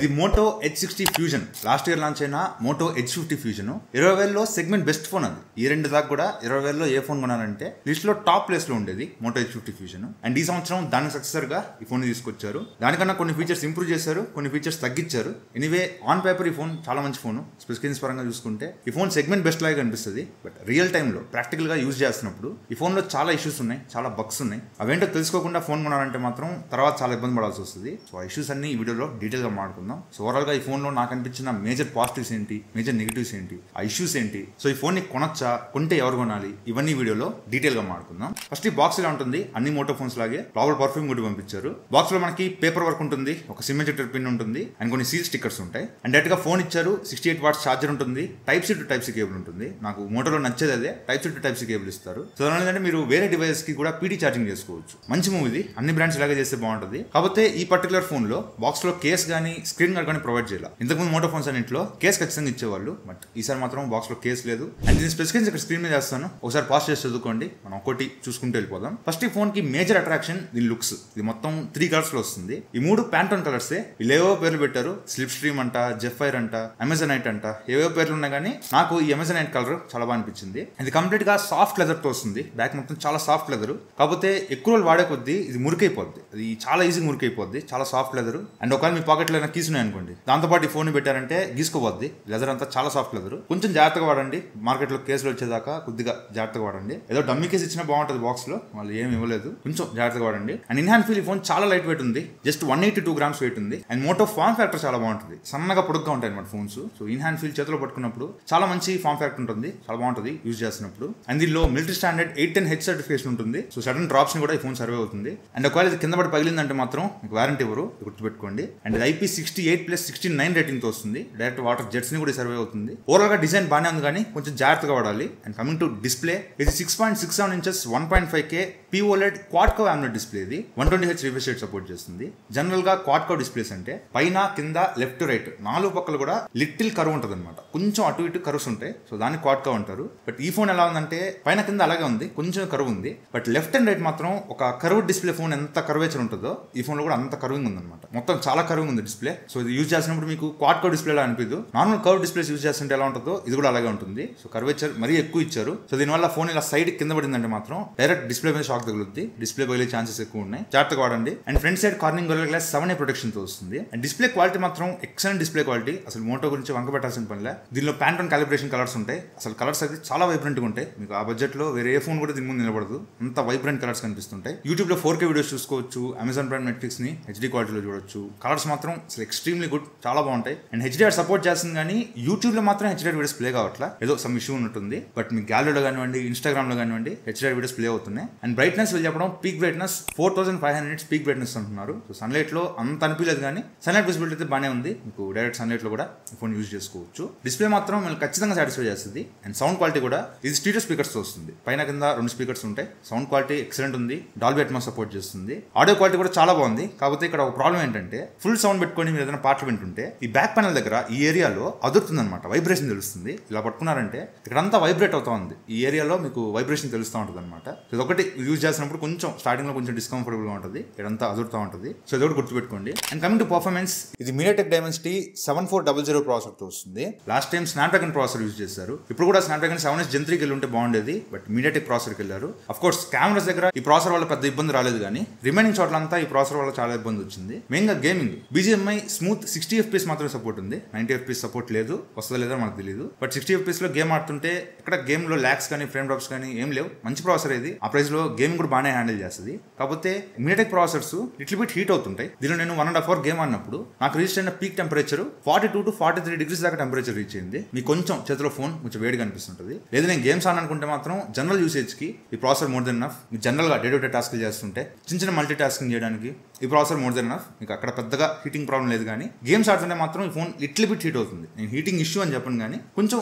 ఇది Moto H60 Fusion. Last year launch అయిన Moto H50 Fusion 20,000లో సెగ్మెంట్ బెస్ట్ ఫోన్ అది. ఈ రెండు దాకా కూడా 20,000లో ఏ ఫోన్ కొనాలంటే లిస్ట్ లో టాప్ ప్లేస్ లో ఉండేది మోటో H50 ఫ్యూజన్. అండ్ ఈ సంవత్సరం దాని సక్సెసర్ గా ఈ ఫోన్ తీసుకొచ్చారు. దానికన్నా కొన్ని ఫీచర్స్ ఇంప్రూవ్ చేశారు, కొన్ని ఫీచర్స్ తగ్గించారు. ఎనీవే ఆన్ పేపర్ ఈ ఫోన్ చాలా మంచి ఫోన్. స్పెసిఫికేషన్స్ పరంగా చూసుకుంటే ఈ ఫోన్ సెగ్మెంట్ బెస్ట్ లాగా కనిపిస్తుంది. బట్ రియల్ టైమ్ లో ప్రాక్టికల్ గా యూజ్ చేస్తున్నప్పుడు ఈ ఫోన్ లో చాలా ఇష్యూస్ ఉన్నాయి, చాలా బగ్స్ ఉన్నాయి. అవేంటో తెలుసుకోకుండా ఫోన్ కొనాలంటే మాత్రం తర్వాత చాలా ఇబ్బంది పడాల్సి వస్తుంది. సో ఆ ఇష్యూస్ అన్ని ఈ వీడియోలో డీటెయిల్ గా మాట్లాడుకుందాం. సో ఓవరాల్ గా ఈ ఫోన్ లో నాకు అనిపించిన మేజర్ పాజిటివ్స్ ఏంటి, మేజర్ నెగిటివ్స్ ఏంటి, ఆ ఇష్యూస్ ఏంటి, సో ఈ ఫోన్ ని కొనొచ్చా, కొంటే ఎవరు కొనాలి, ఇవన్నీ వీడియోలో డీటెయిల్ గా మాట్లాడుకుందాం. ఫస్ట్ ఈ బాక్స్ ఇలా ఉంటుంది. అన్ని మోటో ఫోన్స్ లాగే లోపల పర్ఫ్యూమ్ కూడా పంపించారు. బాక్స్ లో మనకి పేపర్ వర్క్ ఉంటుంది, ఒక సిమ్ ఇంజెక్టర్ పిన్ ఉంటుంది, అండ్ కొన్ని సీల్ స్టిక్కర్స్ ఉంటాయి. అండ్ డైరెక్ట్ గా ఫోన్ ఇచ్చారు. 68 వాట్స్ ఛార్జర్ ఉంటుంది, type C to type C cable ఉంటుంది. నాకు మోటోలో నచ్చేది అదే, type C to type C cable ఇస్తారు. సో దాని ఏంటంటే మీరు వేరే డివైస్ కి కూడా పీటీ ఛార్జింగ్ చేసుకోవచ్చు. మంచి మూవ్ ఇది. అన్ని బ్రాండ్స్ ఇలాగే చేస్తే బాగుంటుంది. కాకపోతే ఈ పర్టికులర్ ఫోన్ లో బాక్స్ లో కేస్ గానీ స్క్రీన్ గార్డ్ కానీ ప్రొవైడ్ చేయాలి. ఇంతకుముందు మోటో ఫోన్స్ అన్నింటిలో కేస్ ఖచ్చితంగా ఇచ్చేవాళ్ళు, బట్ ఈసారి మాత్రం బాక్స్ లో కేస్ లేదు. అండ్ దీని స్పెసిఫికేషన్స్ ఇక్కడ స్క్రీన్ మీద చేస్తాను, ఒకసారి పాస్ చేసి చదువుకోండి. మనం ఒకటి చూసుకుంటూ వెళ్ళిపోదాం. ఫస్ట్ ఈ ఫోన్ కి మేజర్ అట్రాక్షన్ దీని లుక్స్. ఇది మొత్తం 3 కలర్స్ లో వస్తుంది. ఈ 3 ప్యాంటోన్ కలర్సే. వీళ్ళేవో పేర్లు పెట్టారు, స్లిప్ స్ట్రీమ్ అంట, జెఫైర్ అంట, అమెజనైట్ అంట, ఏవో పేర్లు ఉన్నాయి. కానీ నాకు ఈ అమెజనైట్ కలర్ చాలా బాగా అనిపించింది. ఇది కంప్లీట్ గా సాఫ్ట్ లెదర్ తో వస్తుంది. బ్యాక్ మొత్తం చాలా సాఫ్ట్ లెదర్. కాకపోతే ఎక్కువ రోజులు వాడే కొద్దీ ఇది మురికైపోద్ది. అది చాలా ఈజీగా మురికైపోద్ది. చాలా సాఫ్ట్ లెదర్. అండ్ ఒకవేళ మీ పాకెట్ లో ఏమైనా కీస్ ఉన్నాయి అనుకోండి, దాంతోపాటు ఈ ఫోన్ పెట్టారంటే గీసుకోవద్ది. లెదర్ అంతా చాలా సాఫ్ట్ లెదర్. కొంచెం జాగ్రత్తగా వాడండి. మార్కెట్ లో కేసులు వచ్చేదాకా కొద్దిగా జాగ్రత్తగా వాడండి. ఏదో డమ్మీ కేసు ఇచ్చినా బాగుంటుంది బాక్స్ లో, వాళ్ళు ఏమి ఇవ్వలేదు. కొంచెం జాగ్రత్తగా వాడండి. అండ్ ఇన్ హ్యాండ్ ఫీల్ ఈ ఫోన్ చాలా లైట్ వెయిట్ ఉంది. జస్ట్ 182 గ్రామ్స్ వెయిట్ ఉంది. అండ్ మోటో ఫార్మ్ ఫ్యాక్టర్ చాలా బాగుంటుంది. సన్నగా పొడుగ్గా ఉంటాయి అన్నమాట phones. So in hand feel చేతిలో పట్టుకున్నప్పుడు చాలా మంచి ఫార్మ్ ఫ్యాక్టర్ ఉంటుంది. చాలా బాగుంటుంది యూజ్ చేస్తున్నప్పుడు. అండ్ దీనిలో మిలిటరీ స్టాండర్డ్ 810H సర్టిఫికేషన్ ఉంటుంది. సో సడన్ డ్రాప్స్ ని కూడా ఈ ఫోన్ సర్వే అవుతుంది. అండ్ ఒకవేళ ఇది కింద పడి పగిలిందంటే మాత్రం మీకు వారంటీ ఇవ్వరు, గుర్తుపెట్టుకోండి. అండ్ ఇది IP68+69 రేటింగ్ తో వస్తుంది. డైరెక్ట్ వాటర్ జెట్స్ ని కూడా సర్వే అవుతుంది. ఓవరాల్ గా డిజైన్ బాగానే ఉంది, కానీ కొంచెం జాగ్రత్తగా వాడాలి. అండ్ కమింగ్ టు డిస్ప్లే, ఇది 6.67 inches 1.5K POLED quad curve AMOLED display. ఇది 120Hz రిఫ్రెష్ రేట్ సపోర్ట్ చేస్తుంది. జనరల్ గా క్వాడ్ కవ్ డిస్ప్లేస్ అంటే పైన కింద లెఫ్ట్ టు రైట్ 4 పక్కలు కూడా లిటిల్ కర్వ్ ఉంటుంది అనమాట. కొంచెం అటు ఇటు కర్వ్స్ ఉంటాయి. సో దాన్ని క్వాడ్ కవ్ అంటారు. బట్ ఈ ఫోన్ ఎలా ఉందంటే పైన కింద అలాగే ఉంది, కొంచెం కర్వ్ ఉంది. బట్ లెఫ్ట్ అండ్ రైట్ మాత్రం ఒక కర్వ్ డిస్ప్లే ఫోన్ ఎంత కర్వేచర్ ఉంటుందో ఈ ఫోన్ లో కూడా అంత కర్వింగ్ ఉందన్నమాట. మొత్తం చాలా కర్వింగ్ ఉంది డిస్ప్లే. సో ఇది యూజ్ చేసినప్పుడు మీకు క్వాడ్ కవ్ డిస్ప్లే లా అనిపిదు. నార్మల్ కర్వ్ డిస్ప్లేస్ యూజ్ చేస్తుంటే ఎలా ఉంటుందో ఇది కూడా అలాగే ఉంటుంది. సో కర్వేచర్ మరీ ఎక్కువ ఇచ్చారు. సో దీనివల్ల ఫోన్ ఇలా సైడ్ కింద పడిందంటే మాత్రం డైరెక్ట్ డిస్ప్లే మీద షాక్ తగులుద్ది. డిస్ప్లే పగిలే ఛాన్సెస్ ఎక్కువ ఉన్నాయి. జాగ్రత్తగా వాడండి. And front side Corning Gorilla Glass 7A protection తో వస్తుంది. అండ్ డిస్ప్లే క్వాలిటీ మాత్రం ఎక్సలెంట్ డిస్ప్లే క్వాలిటీ. అసలు మోటో గురించి వంక పెట్టాల్సిన పనిలే. దీనిలో ప్యాంటోన్ కాలిబ్రేషన్ కలర్స్ ఉంటాయి. అసలు కలర్స్ అయితే చాలా వైబ్రెంట్ గా ఉంటాయి. మీకు ఆ బడ్జెట్ లో వేరే ఏ ఫోన్ కూడా దీని ముందు నిలబడదు. అంత వైబ్రెంట్ కలర్స్ కనిపిస్తుంటాయి. యూట్యూబ్ లో 4K వీడియోస్ చూసుకోవచ్చు. అమెజాన్ ప్రైమ్ నెట్ఫ్లిక్స్ ని HD క్వాలిటీలో చూడొచ్చు. కలర్స్ మాత్రం అసలు ఎక్స్ట్రీమ్లీ గుడ్, చాలా బాగుంటాయి. అండ్ HDR సపోర్ట్ చేస్తుంది, కానీ యూట్యూబ్ లో మాత్రం HDR వీడియోస్ ప్లే కావట్లా. ఏదో సమ్ ఇష్యూ ఉంటుంది. బట్ మీ గ్యాలరీలో కానివ్వండి, ఇన్స్టాగ్రామ్ లో కానివ్వండి HDR వీడియోస్ ప్లే అవుతున్నాయి. అండ్ బ్రైట్నెస్ వీళ్ళు చెప్పడం పీక్ బ్రైట్నెస్ 4500 పీక్ బ్రైట్నెస్ అంటున్నారు. సో సన్లైట్ లో అంత అనిపించలేదు, కానీ సన్లైట్ విజిబిలిటీ అయితే బాగానే ఉంది. మీకు డైరెక్ట్ సన్లైట్ లో కూడా ఫోన్ యూజ్ చేసుకోవచ్చు. డిస్ప్లే మాత్రం మీరు ఖచ్చితంగా సాటిస్ఫై చేస్తుంది. అండ్ సౌండ్ క్వాలిటీ కూడా ఇది స్టీరియో స్పీకర్స్ తో వస్తుంది. పైన కింద 2 స్పీకర్స్ ఉంటాయి. సౌండ్ క్వాలిటీ ఎక్సలెంట్ ఉంది. డాల్బీ అట్మాస్ సపోర్ట్ చేస్తుంది. ఆడియో క్వాలిటీ కూడా చాలా బాగుంది. కాకపోతే ఇక్కడ ఒక ప్రాబ్లం ఏంటంటే ఫుల్ సౌండ్ పెట్టుకొని మీరు ఏదైనా పాటలు వింటుంటే ఈ బ్యాక్ ప్యానల్ దగ్గర ఈ ఏరియాలో అదురుతుంది అనమాట. వైబ్రేషన్ తెలుస్తుంది. ఇలా పట్టుకున్నారంటే ఇక్కడంతా వైబ్రేట్ అవుతా ఉంది. ఈ ఏరియాలో మీకు వైబ్రేషన్ తెలుస్తూ ఉంటుంది అనమాట. ఇది ఒకటి యూజ్ చేసినప్పుడు కొంచెం స్టార్టింగ్ లో కొంచెం డిస్కంఫర్టబుల్ గా ఉంటుంది. ఇదంతా అదురుతా ఉంటుంది. సో ఇది ఒకటి గుర్తుపెట్టుకోండి. అండ్ కమింగ్ టు పర్ఫార్మెన్స్, ఇది MediaTek Dimensity 7400 ప్రాసెసర్ తో వస్తుంది. Last time Snapdragon processor use చేశారు. ఇప్పుడు కూడా స్నాప్డ్రాగన్ 7S Gen 3 వెళ్ళి ఉంటే బాగుండేది. బట్ MediaTek ప్రాసెసర్కి వెళ్ళారు. అఫ్ కోర్స్ కెమెరాస్ దగ్గర ఈ ప్రాసెసర్ వల్ల పెద్ద ఇబ్బంది రాలేదు, కానీ రిమైనింగ్ చోట్లంతా ఈ ప్రాసెసర్ వల్ల చాలా ఇబ్బంది వచ్చింది. మెయిన్ గా గేమింగ్ BGMI స్మూత్ 60 FPS మాత్రమే సపోర్ట్ ఉంది. 90 FPS సపోర్ట్ లేదు. వస్తుందో లేదో మనకు తెలియదు. బట్ 60 FPS లో గేమ్ ఆడుతుంటే ఇక్కడ గేమ్ లో ల్యాక్స్ కానీ ఫ్రేమ్ డ్రాప్స్ కానీ ఏం లేవు. మంచి ప్రాసెసర్ ఇది. ఆ ప్రైస్ లో గేమింగ్ కూడా బాగానే హ్యాండిల్ చేస్తుంది. కాకపోతే MediaTek processors little bit heat అవుతుంటాయి. దీనిలో నేను 1.5 అవర్ గేమ్ ఆడినప్పుడు నాకు రీచ్ అయిన పీక్ టెంపరేచర్ 42 to 43 డిగ్రీస్ దాకా టెంపరేచర్ రీచ్ అయింది. మీకు కొంచెం చేతిలో ఫోన్ కొంచెం వేడిగా అనిపిస్తుంటుంది. లేదు నేను గేమ్స్ ఆడాలనుకుంటే మాత్రం జనరల్ యూసేజ్ కి ఈ processor more than enough. General గా డే టు డే టాస్క్ చేస్తుంటే చిన్న మల్టీ టాస్కింగ్ చేయడానికి ఈ ప్రాసెసర్ మోర్ దెన్ ఎనఫ్. మీకు అక్కడ పెద్దగా హీటింగ్ ప్రాబ్లం లేదు, కానీ గేమ్స్ ఆడుతుంటే మాత్రం ఈ ఫోన్ లిటిల్ బిట్ హీట్ అవుతుంది. నేను హీటింగ్ ఇష్యూ అని చెప్పను, కానీ కొంచెం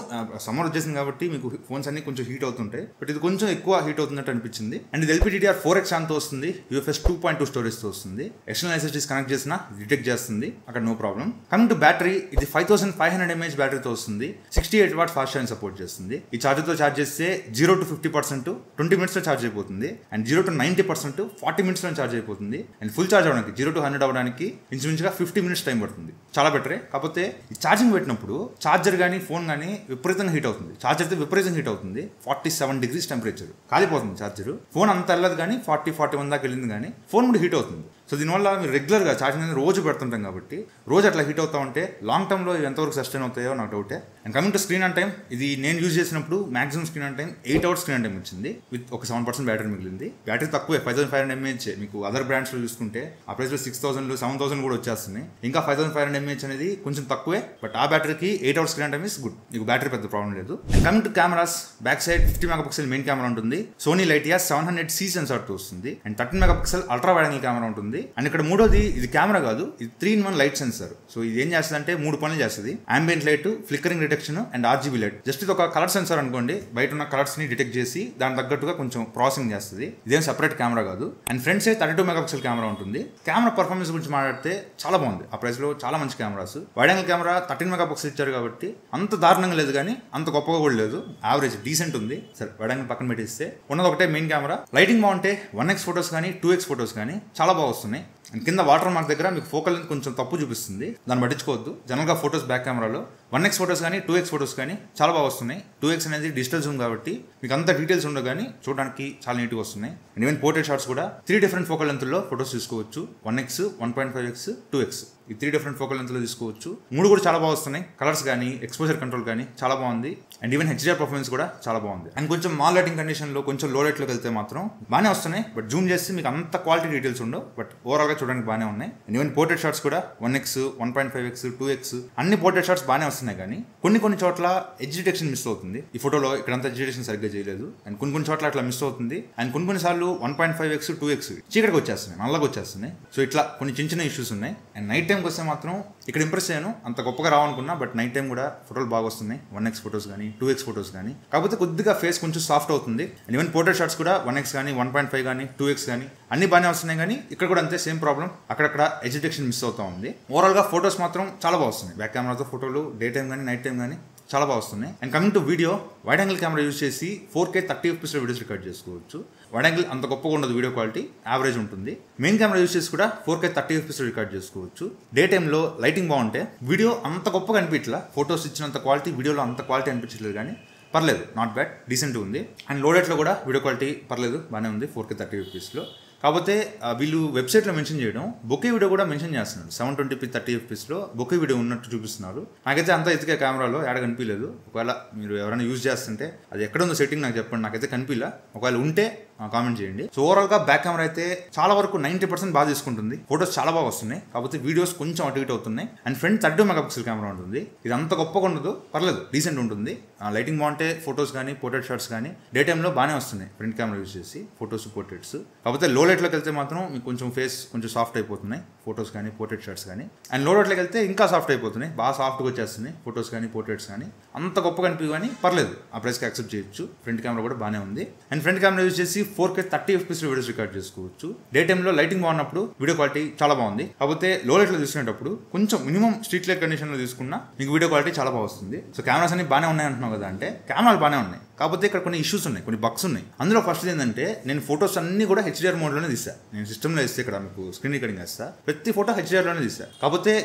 సమ్మర్ వచ్చేసింది కాబట్టి మీకు ఫోన్స్ అన్ని కొంచెం హీట్ అవుతుంటాయి. బట్ ఇది కొంచెం ఎక్కువ హీట్ అవుతున్నట్టు అనిపించింది. అండ్ ఇది LPDDR4X తో వస్తుంది. UFS 2.2 స్టోరేజ్ తో వస్తుంది. ఎక్స్టర్నల్ SSDs కనెక్ట్ చేసినా డిటెక్ట్ చేస్తుంది, అక్కడ no problem. Coming to battery, ఇది 5500 mAh బ్యాటరీతో వస్తుంది. 68 వాట్ ఫాస్ట్ ఛార్జింగ్ సపోర్ట్ చేస్తుంది. ఈ ఛార్జర్ తో ఛార్జ్ చేస్తే 0 to 50% 20 minutes లో ఛార్జ్ అయిపోతుంది. అండ్ 0 to 90% 40 minutes లో ఛార్జ్ అయిపోతుంది. అండ్ ఫుల్ ఛార్జ్ అవడానికి 0 to 100 అవడానికి ఇంచుమించుగా 50 minutes టైం పడుతుంది, చాలా బెటరే. కాకపోతే ఈ ఛార్జింగ్ పెట్టినప్పుడు ఛార్జర్ కానీ ఫోన్ కానీ విపరీతంగా హీట్ అవుతుంది. ఛార్జర్ అయితే విపరీతంగా హీట్ అవుతుంది. 47 degrees టెంపరేచర్ కాలిపోతుంది ఛార్జర్. ఫోన్ అంత వెళ్ళదు కానీ 40-41 దాకా వెళ్ళింది కానీ ఫోన్ కూడా హీట్ అవుతుంది. సో దీనివల్ల మీరు రెగ్యులర్గా ఛార్జింగ్ అనేది రోజు పెడుతుంటాం కాబట్టి రోజు అట్లా హీట్ అవుతా ఉంటే లాంగ్ టర్మ్లో ఎంతవరకు సస్టైన్ అవుతాయో నాకు డౌటే. And coming to screen on time, ఇది నేను యూజ్ చేసినప్పుడు maximum screen on time 8 hours screen on time వచ్చింది విత్ ఒక 7% బ్యాటరీ మిగిలింది. బ్యాటరీ తక్కువే, 5500 mAh. మీకు అదర్ బ్రాండ్స్లో చూసుకుంటే ఆ ప్రైస్లో 6000, 7000 కూడా వచ్చేస్తున్నాయి. ఇంకా 5500 mAh అనేది కొంచెం తక్కువే, బట్ ఆ బ్యాటరీకి 8 hours screen on time is good. మీకు బ్యాటరీ పెద్ద ప్రాబ్లం లేదు. And coming to cameras, back side 50 MP main camera ఉంటుంది. సోనీ లైటియా 700C సెన్సార్తో వస్తుంది. And 13 MP ultra wide angle camera ఉంటుంది. అండ్ ఇక్కడ మూడోది, ఇది కెమెరా కాదు, ఇది 3-in-1 లైట్ సెన్సార్. సో ఇది ఏం చేస్తుంది అంటే 3 పనులు చేస్తుంది. Ambient light, flickering detection and RGB light. Just ఇది ఒక కలర్ సెన్సార్ అనుకోండి, బయట ఉన్న కలర్స్ ని డిటెక్ట్ చేసి దాని తగ్గట్టుగా కొంచెం ప్రాసెసింగ్ చేస్తుంది. ఇదేం సెపరేట్ కెమెరా కాదు. And front side 32 MP camera ఉంటుంది. కెమెరా పర్ఫార్మెన్స్ గురించి మాట్లాడితే చాలా బాగుంది. ఆ ప్రైస్ లో చాలా మంచి cameras. Wide angle camera 13 MP ఇచ్చారు కాబట్టి అంత దారుణంగా లేదు కానీ అంత గొప్పగా కూడా లేదు, యావరేజ్ డీసెంట్ ఉంది. సరే వైడ్ యాంగిల్ పక్కన పెట్టిస్తే ఉన్నది ఒకటే మెయిన్ కెమెరా. లైటింగ్ బాగుంటే 1x ఫోటోస్ కానీ 2x ఫోటోస్ కానీ చాలా బాగా వస్తున్నాయి. అండ్ కింద వాటర్ మార్క్ దగ్గర మీకు ఫోకల్ లెంత్ కొంచెం తప్పు చూపిస్తుంది, దాన్ని పట్టించుకోవద్దు. జనరల్గా ఫోటోస్ బ్యాక్ కెమెరాలో 1x ఫోటోస్ కానీ 2x ఫోటోస్ కానీ చాలా బాగా వస్తున్నాయి. 2x అనేది డిజిటల్ జూమ్ కాబట్టి మీకు అంత డీటెయిల్స్ ఉండవు కానీ చూడడానికి చాలా నీట్గా వస్తున్నాయి. అండ్ ఈవెన్ పోర్ట్రేట్ షాట్స్ కూడా 3 డిఫరెంట్ ఫోకల్ లెంత్లో ఫోటోస్ తీసుకోవచ్చు. 1x, 1.5x, 2x ఈ 3 డిఫరెంట్ ఫోకల్ లెంత్లో తీసుకోవచ్చు. 3 కూడా చాలా బాగా వస్తున్నాయి. కలర్స్ కానీ ఎక్స్పోజర్ కంట్రోల్ కానీ చాలా బాగుంది. అండ్ ఈవెన్ HDR పర్ఫార్మెన్స్ కూడా చాలా బాగుంది. అండ్ కొంచెం మాల్ లైటింగ్ కండిషన్లో కొంచెం లో లైట్లోకి వెళ్తే మాత్రం బాగానే వస్తున్నాయి, బట్ జూమ్ చేస్తే మీకు అంత క్వాలిటీ డీటెయిల్స్ ఉండవు, బట్ ఓవరాల్గా చూడడానికి బాగానే ఉన్నాయి. అండ్ ఈవెన్ పోర్ట్రేట్ షాట్స్ కూడా 1x, 1.5x, 2x అన్ని పోర్ట్రేట్ షాట్స్ బాగానే వస్తున్నాయి కానీ కొన్ని చోట్ల ఎడ్జ్ డిటెక్షన్ మిస్ అవుతుంది. ఈ ఫోటోలో ఇక్కడంతా ఎడ్జ్ డిటెక్షన్ సరిగ్గా చేయలేదు. అండ్ కొన్ని చోట్ల అట్లా మిస్ అవుతుంది. అండ్ కొన్ని సార్లు 1.5x, 2x చీకటికి వచ్చేస్తున్నాయి, నల్లగా వచ్చేస్తున్నాయి. సో ఇట్లా కొన్ని చిన్న ఇష్యూస్ ఉన్నాయి. అండ్ నైట్ టైంకి వస్తే మాత్రం ఇక్కడ ఇంప్రెస్ అయ్యాను. అంత గొప్పగా రావనుకున్నా, బట్ నైట్ టైం కూడా ఫోటోలు బాగా వస్తున్నాయి. 1x ఫోటోస్ కానీ 2x ఫోటోస్ కానీ. కాకపోతే కొద్దిగా ఫేస్ కొంచెం సాఫ్ట్ అవుతుంది. అండ్ ఈవెన్ పోర్ట్రేట్ షాట్స్ కూడా 1x కానీ 1.5 కానీ 2x కానీ అన్ని బాగానే వస్తున్నాయి కానీ ఇక్కడ కూడా అంతే సేమ్ ప్రాబ్లం, అక్కడక్కడ ఎడ్జ్ డిటెక్షన్ మిస్ అవుతా ఉంది. ఓవరాల్గా ఫోటోస్ మాత్రం చాలా బాగా వస్తున్నాయి. బ్యాక్ కెమెరాతో ఫోటోలు డే టైం కానీ నైట్ టైం కానీ చాలా బాగా వస్తున్నాయి. And coming to video, wide angle camera use చేసి 4K 30 FPS వీడియోస్ రికార్డ్ చేసుకోవచ్చు. వైడ్ యాంగిల్ అంత గొప్పగా ఉండదు, వీడియో క్వాలిటీ యావరేజ్ ఉంటుంది. మెయిన్ కెమెరా యూజ్ చేసి కూడా 4K 30 FPS రికార్డ్ చేసుకోవచ్చు. డే టైంలో లైటింగ్ బాగుంటే వీడియో అంత గొప్పగా అనిపించట్లా. ఫోటోస్ ఇచ్చినంత క్వాలిటీ వీడియోలో అంత క్వాలిటీ అనిపించలేదు కానీ పర్లేదు, నాట్ బ్యాడ్, డీసెంట్ ఉంది. అండ్ లో లైట్లో కూడా వీడియో క్వాలిటీ పర్లేదు, బాగానే ఉంది 4K 30 FPSలో. కాకపోతే వీళ్ళు వెబ్సైట్లో మెన్షన్ చేయడం బొకే వీడియో కూడా మెన్షన్ చేస్తున్నారు. 720p 30 FPSలో బొకే వీడియో ఉన్నట్టు చూపిస్తున్నారు. నాకైతే అంత ఎతికే కెమెరాలో ఎక్కడ కనిపించలేదు. ఒకవేళ మీరు ఎవరైనా యూజ్ చేస్తుంటే అది ఎక్కడ ఉందో సెట్టింగ్ నాకు చెప్పండి, నాకైతే కనిపించలే. ఒకవేళ ఉంటే కామెంట్ చేయండి. సో ఓవరాల్గా బ్యాక్ కెమెరా అయితే చాలా వరకు 90% బాగా తీసుకుంటుంది. ఫోటోస్ చాలా బాగా వస్తున్నాయి, కాకపోతే వీడియోస్ కొంచెం అటు ఇటు అవుతున్నాయి. అండ్ ఫ్రంట్ 32 MP కెమెరా ఉంటుంది. ఇది అంత గొప్పగా ఉండదు, పర్లేదు, డీసెంట్ ఉంటుంది. లైటింగ్ బాగుంటే ఫోటోస్ కానీ పోర్ట్రేట్ షాట్స్ కానీ డే టైంలో బాగానే వస్తున్నాయి ఫ్రంట్ కెమెరా యూజ్ చేసి ఫోటోస్ పోర్ట్రేట్స్. కాకపోతే లో లైట్లోకి వెళ్తే మాత్రం మీకు కొంచెం ఫేస్ కొంచెం సాఫ్ట్ అయిపోతున్నాయి ఫోటోస్ కానీ పోర్ట్రేట్ షాట్స్ కానీ. అండ్ లో లైట్లోకి వెళ్తే ఇంకా సాఫ్ట్ అయిపోతున్నాయి, బాగా సాఫ్ట్గా వచ్చేస్తున్నాయి ఫోటోస్ కానీ పోర్ట్రేట్స్ కానీ. అంత గొప్పగా అనిపి కానీ పర్లేదు, ఆ ప్రైస్కి యాక్సెప్ట్ చేయొచ్చు. ఫ్రంట్ కెమెరా కూడా బాగానే ఉంది. అండ్ ఫ్రంట్ కెమెరా యూజ్ చేసి 4K 30 FPS వీడియోస్ రికార్డ్ చేసుకోవచ్చు. డే టైంలో లైటింగ్ బాగున్నప్పుడు వీడియో క్వాలిటీ చాలా బాగుంది. కాకపోతే లో లైట్లో తీసుకునేటప్పుడు కొంచెం మినిమం స్ట్రీట్ లైట్ కండిషన్లో తీసుకున్నా మీకు వీడియో క్వాలిటీ చాలా బాగా వస్తుంది. సో కెమెరాస్ అన్ని బాగానే ఉన్నాయి అంటున్నావు కదా అంటే కెమెరాలు బాగానే ఉన్నాయి, కాకపోతే ఇక్కడ కొన్ని ఇష్యూస్ ఉన్నాయి, కొన్ని బగ్స్ ఉన్నాయి. అందులో ఫస్ట్ ఏంటంటే నేను ఫోటోస్ అన్ని కూడా HDR మోడ్లోనే తీసా. నేను సిస్టమ్లో ఇస్తే ఇక్కడ మీకు స్క్రీన్ రికార్డింగ్ చేస్తా, ప్రతి ఫోటో HDRలోనే తీసా. కాకపోతే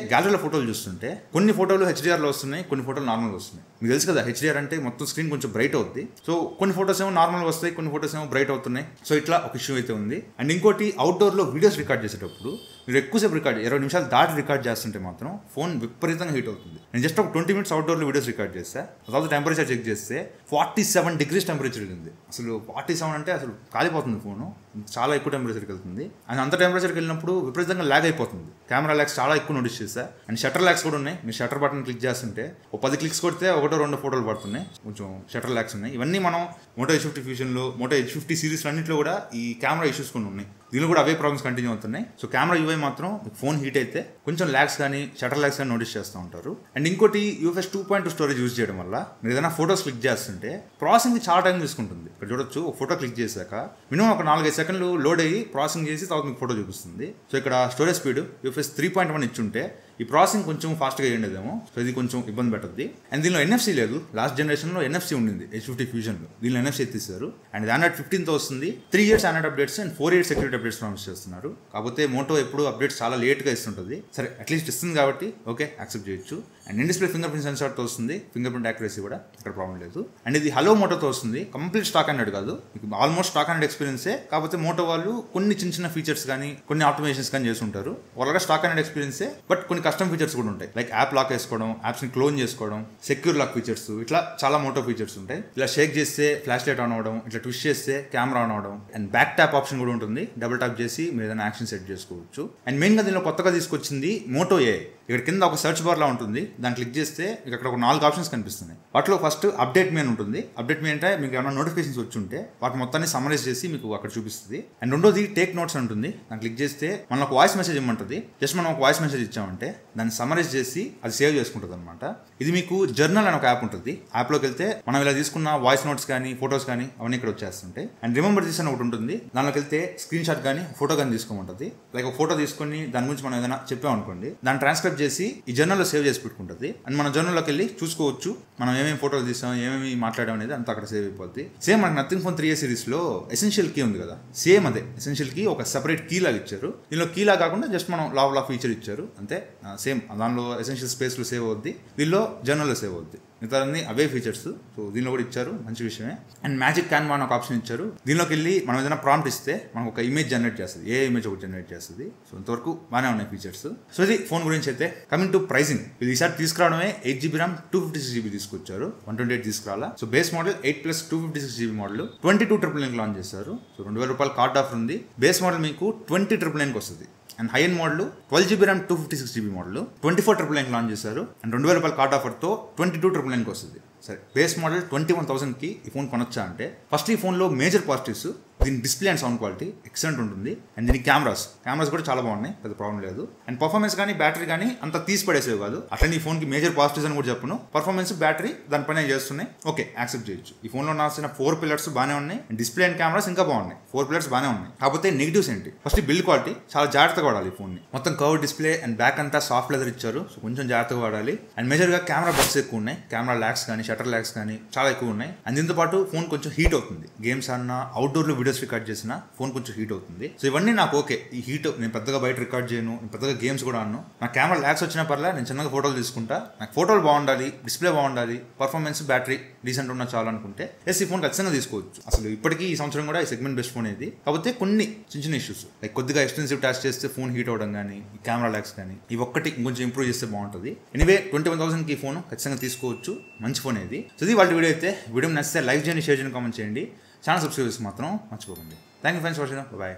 గ్యాలరీలో ఫోటోలు చూస్తుంటే కొన్ని ఫోటోలు HDRలో వస్తున్నాయి, కొన్ని ఫోటోలు నార్మల్గా వస్తున్నాయి. మీకు తెలుసు కదా HDR అంటే మొత్తం స్క్రీన్ కొంచెం బ్రైట్ అవుతుంది. సో కొన్ని ఫోటోస్ ఏమో నార్మల్గా వస్తాయి, కొన్ని ఫోటోస్ ఏమో బ్రైట్ అవుతున్నాయి. సో ఇట్లా ఒక ఇష్యూ అయితే ఉంది. అండ్ ఇంకోటి, అవుట్డోర్లో వీడియోస్ రికార్డ్ చేసేటప్పుడు మీరు ఎక్కువసేపు రికార్డ్ 20 నిమిషాలు దాటి రికార్డ్ చేస్తుంటే మాత్రం ఫోన్ విపరీతంగా హీట్ అవుతుంది. నేను జస్ట్ ఒక 20 minutes అవుట్డోర్లో వీడియోస్ రికార్డ్ చేస్తే తర్వాత టెంపరేచర్ చెక్ చేస్తే 47 degrees టెంపరేచర్ ఉంది. అసలు 47 అంటే అసలు కాలిపోతుంది ఫోను, చాలా ఎక్కువ టెంపరేచర్కి వెళ్తుంది. అండ్ అంత టెంపరేచర్కి వెళ్ళినప్పుడు విపరీతంగా ల్యాగ్ అయిపోతుంది. కెమెరా ల్యాగ్స్ చాలా ఎక్కువ నోటీస్ చేస్తా. అండ్ షటర్ ల్యాగ్స్ కూడా ఉన్నాయి. మీరు షటర్ బటన్ క్లిక్ చేస్తుంటే ఒక 10 clicks కొడితే 1-2 ఫోటోలు పడుతున్నాయి, కొంచెం షటర్ ల్యాగ్స్ ఉన్నాయి. ఇవన్నీ మనం Moto H50 ఫ్యూజన్లో Moto H50 series అన్నింటిలో కూడా ఈ కెమెరా ఇష్యూస్ కొన్ని ఉన్నాయి. దీనిలో కూడా అవే ప్రాబ్లమ్స్ కంటిన్యూ అవుతున్నాయి. సో కెమెరా యూఐ మాత్రం ఫోన్ హీట్ అయితే కొంచెం ల్యాగ్స్ కానీ షటర్ ల్యాగ్స్ కానీ నోటీస్ చేస్తూ ఉంటారు. అండ్ ఇంకోటి, UFS 2.2 స్టోరేజ్ యూజ్ చేయడం వల్ల మీరు ఏదైనా ఫోటోస్ క్లిక్ చేస్తుంటే ప్రాసెసింగ్ చాలా టైం తీసుకుంటుంది. ఇక్కడ చూడొచ్చు, ఒక ఫోటో క్లిక్ చేశాక మినిమం ఒక 4-5 సెకండ్లు లోడ్ అయ్యి ప్రాసెసింగ్ చేసి తర్వాత మీకు ఫోటో చూపిస్తుంది. సో ఇక్కడ స్టోరేజ్ స్పీడ్ UFS 3.1 ఇచ్చుంటే ఈ ప్రాసెసింగ్ కొంచెం ఫాస్ట్గా అయ్యేదేమో, సో ఇది కొంచెం ఇబ్బంది పెట్టద్ది. అండ్ దీనిలో NFC లేదు. లాస్ట్ జనరేషన్లో NFC ఉండింది H50 ఫ్యూజన్లో, దీనిలో NFC ఎత్తిస్తారు. అండ్ Android 15తో వస్తుంది. 3 years Android updates and 4 years security updates promise చేస్తున్నారు. కాకపోతే మోటో ఎప్పుడు అప్డేట్స్ చాలా లేట్గా ఇస్తుంటుంది. సరే అట్లీస్ట్ ఇస్తుంది కాబట్టి ఓకే యాక్సెప్ట్ చేయొచ్చు. And in display finger print సెన్సార్తో వస్తుంది. ఫింగర్ ప్రింట్ యాక్యురసీ కూడా ఇక్కడ ప్రాబ్లం లేదు. అండ్ ఇది హలో మోటోతో వస్తుంది. కంప్లీట్ స్టాక్ ఆండ్రాయిడ్ కాదు, మీకు ఆల్మోస్ట్ స్టాక్ ఆండ్రాయిడ్ ఎక్స్పీరియన్సే. కాకపోతే మోటో వాళ్ళు కొన్ని చిన్న ఫీచర్స్ కానీ కొన్ని ఆటోమేషన్స్ కానీ చేసి ఉంటారు. వాళ్ళగా స్టాక్ ఆండ్రాయిడ్ ఎక్స్పీరియన్సే, బట్ కొన్ని కస్టమ్ ఫీచర్స్ కూడా ఉంటాయి. లైక్ యాప్ లాక్ వేసుకోవడం, యాప్స్ని క్లోన్ చేసుకోవడం, సెక్యూర్ లాక్ ఫీచర్స్, ఇట్లా చాలా మోటో ఫీచర్స్ ఉంటాయి. ఇలా షేక్ చేస్తే ఫ్లాష్ లైట్ ఆన్ అవ్వడం, ఇట్లా ట్విస్ట్ చేస్తే కెమెరా ఆన్ అవ్వడం, అండ్ బ్యాక్ ట్యాప్ ఆప్షన్ కూడా ఉంటుంది. డబుల్ ట్యాప్ చేసి మీరు ఏదైనా యాక్షన్ సెట్ చేసుకోవచ్చు. అండ్ మెయిన్గా దీనిలో కొత్తగా తీసుకొచ్చింది మోటో ఏ. ఇక్కడ కింద ఒక సర్చ్ బార్ లా ఉంటుంది, దాన్ని క్లిక్ చేస్తే మీకు అక్కడ ఒక 4 ఆప్షన్స్ కనిపిస్తున్నాయి. వాటిలో ఫస్ట్ అప్డేట్ మీ అని ఉంటుంది. అప్డేట్ మీ అంటే మీకు ఏమైనా నోటిఫికేషన్స్ వచ్చి ఉంటే వాటి మొత్తాన్ని సమరైజ్ చేసి మీకు అక్కడ చూపిస్తుంది. అండ్ రెండోది టేక్ నోట్స్ ఉంటుంది, దాన్ని క్లిక్ చేస్తే మనం ఒక వాయిస్ మెసేజ్ ఇవ్వమంటుంది. జస్ట్ మనం ఒక వాయిస్ మెసేజ్ ఇచ్చామంటే దాన్ని సమరైజ్ చేసి అది సేవ్ చేసుకుంటుంది అనమాట. ఇది మీకు జర్నల్ అని ఒక యాప్ ఉంటుంది. యాప్లోకి వెళ్తే మనం ఇలా తీసుకున్న వాయిస్ నోట్స్ కానీ ఫోటోస్ కానీ అవన్నీ ఇక్కడ వచ్చేస్తుంటాయి. అండ్ రిమెంబర్ దిస్ అని ఒకటి ఉంటుంది, దానిలోకి వెళ్తే స్క్రీన్ షాట్ కానీ ఫోటో కానీ తీసుకోమంటుంది. లైక్ ఒక ఫోటో తీసుకొని దాని గురించి మనం ఏదైనా చెప్పామనుకోండి, దాన్ని ట్రాన్స్క్రైబ్ చేసి ఈ జర్నల్లో సేవ్ చేసి పెట్టుకుంటుంది. అండ్ మన జర్నల్లోకి వెళ్ళి చూసుకోవచ్చు మనం ఏమేమి ఫోటోలు తీసాం, ఏమేమి మాట్లాడాం అనేది అంతా అక్కడ సేవ్ అయిపోద్ది. సేమ్ మనకి నథింగ్ ఫోన్ 3A సిరీస్లో ఎసెన్షియల్ కీ ఉంది కదా, సేమ్ అదే ఎసెన్షియల్ కీ ఒక సెపరేట్ కీ లాగా ఇచ్చారు. దీనిలో కీ లాగా కాకుండా జస్ట్ మనం లావ్ ఫీచర్ ఇచ్చారు అంతే. సేమ్ దానిలో ఎసెన్షియల్ స్పేస్లో సేవ్ అవుద్ది, దీనిలో జర్నల్లో సేవ్ అవుద్ది. మిగతా అవే ఫీచర్స్. సో దీనిలో కూడా ఇచ్చారు, మంచి విషయమే. అండ్ మ్యాజిక్ క్యాన్వా అని ఒక ఆప్షన్ ఇచ్చారు. దీనిలోకి వెళ్ళి మనం ఏదైనా ప్రాంప్ట్ ఇస్తే మనకు ఒక ఇమేజ్ జనరేట్ చేస్తుంది, ఏ ఇమేజ్ ఒకటి జనరేట్ చేస్తుంది. సో ఇంతవరకు బాగానే ఉన్నాయి ఫీచర్స్. సో ఇది ఫోన్ గురించి అయితే. కమింగ్ టు ప్రైసింగ్, ఇది ఈసారి తీసుకురావడమే 8GB RAM 256GB తీసుకొచ్చారు, 128 తీసుకురాలా. So base model 8+ 256GB model 22,999 launch చేశారు. సో ₹2,000 కార్డ్ ఆఫర్ ఉంది. బేస్ మోడల్ మీకు 20,999కి వస్తుంది. And high end model 12GB RAM 256GB model 24,999 launch చేశారు. అండ్ ₹2,000 కార్డ్ ఆఫర్తో 22,999కి వస్తుంది. సరే బేస్ మోడల్ 21,000కి ఈ ఫోన్ కొనొచ్చా అంటే, ఫస్ట్ ఈ ఫోన్లో మేజర్ పాజిటివ్స్, దీని display and sound quality excellent ఉంటుంది. అండ్ దీని కెమెరాస్ కూడా చాలా బాగున్నాయి, పెద్ద ప్రాబ్లం లేదు. అండ్ పర్ఫార్మెన్స్ కానీ బ్యాటరీ కానీ అంత తీసి పడేసేవి కాదు. అట్లా ఈ ఫోన్కి మేజర్ పాజిటివ్స్ అని కూడా చెప్పను. పర్ఫార్మెన్స్ బ్యాటరీ దానిపైన చేస్తున్నాయి, ఓకే యాక్సెప్ట్ చేయొచ్చు. ఈ ఫోన్లో నాసిన 4 పిల్లర్స్ బాగానే ఉన్నాయి. డిస్ప్లే అండ్ కెమెరాస్ ఇంకా బాగున్నాయి, 4 పిల్లర్స్ బాగానే ఉన్నాయి. కాకపోతే నెగిటివ్స్ ఏంటి, ఫస్ట్ బిల్డ్ క్వాలిటీ చాలా జాగ్రత్తగా వాడాలి. ఈ ఫోన్ని మొత్తం కర్వ్ డిస్ప్లే అండ్ బ్యాక్ అంతా సాఫ్ట్ లెదర్ ఇచ్చారు. సో కొంచెం జాగ్రత్తగా వాడాలి. అండ్ మేజర్గా కెమెరా బగ్స్ ఎక్కువ ఉన్నాయి, కెమెరా ల్యాగ్స్ కానీ షటర్ ల్యాగ్స్ కానీ చాలా ఎక్కువ ఉన్నాయి. అండ్ దీంతో పాటు ఫోన్ కొంచెం హీట్ అవుతుంది. గేమ్స్ అన్నా అవుట్డోర్లో వీడియోస్ రికార్డ్ చేసిన ఫోన్ కొంచెం హీట్ అవుతుంది. సో ఇవన్నీ నాకు ఓకే. ఈ హీట్ నేను పెద్దగా బయట రికార్డ్ చేయను, నేను పెద్దగా గేమ్స్ కూడా ఆడను. నా కెమెరా ల్యాగ్స్ వచ్చినా పర్లే, నేను చిన్నగా ఫోటోలు తీసుకుంటా. నాకు ఫోటోలు బాగుండాలి, డిస్ప్లే బాగుండాలి, పర్ఫార్మెన్స్ బ్యాటరీ డీసెంట్ ఉన్నా చాలు అనుకుంటే ఈ ఫోన్ ఖచ్చితంగా తీసుకోవచ్చు. అసలు ఇప్పటికీ ఈ సంవత్సరం కూడా ఈ సెగ్మెంట్ బెస్ట్ ఫోన్ ఇది. కాకపోతే కొన్ని చిన్న ఇష్యూస్, లైక్ కొద్దిగా ఎక్స్టెన్సివ్ టాస్క్ చేస్తే ఫోన్ హీట్ అవ్వడం కానీ, ఈ కెమెరా ల్యాగ్స్ కానీ, ఇవి ఒక్కటి ఇంకొంచెం ఇంప్రూవ్ చేస్తే బాగుంటుంది. ఎనీవే 21,000కి ఈ ఫోన్ ఖచ్చితంగా తీసుకోవచ్చు, మంచి ఫోన్ ఇది. సో ఇది వాళ్ళ వీడియో అయితే. వీడియో నచ్చితే లైక్ చేయండి, షేర్ చేయండి, కామెంట్ చేయండి. ఛానల్ సబ్స్క్రైబ్ చేసి మాత్రం మర్చిపోకండి. Thank you friends for watching. Bye,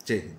జై హింద్.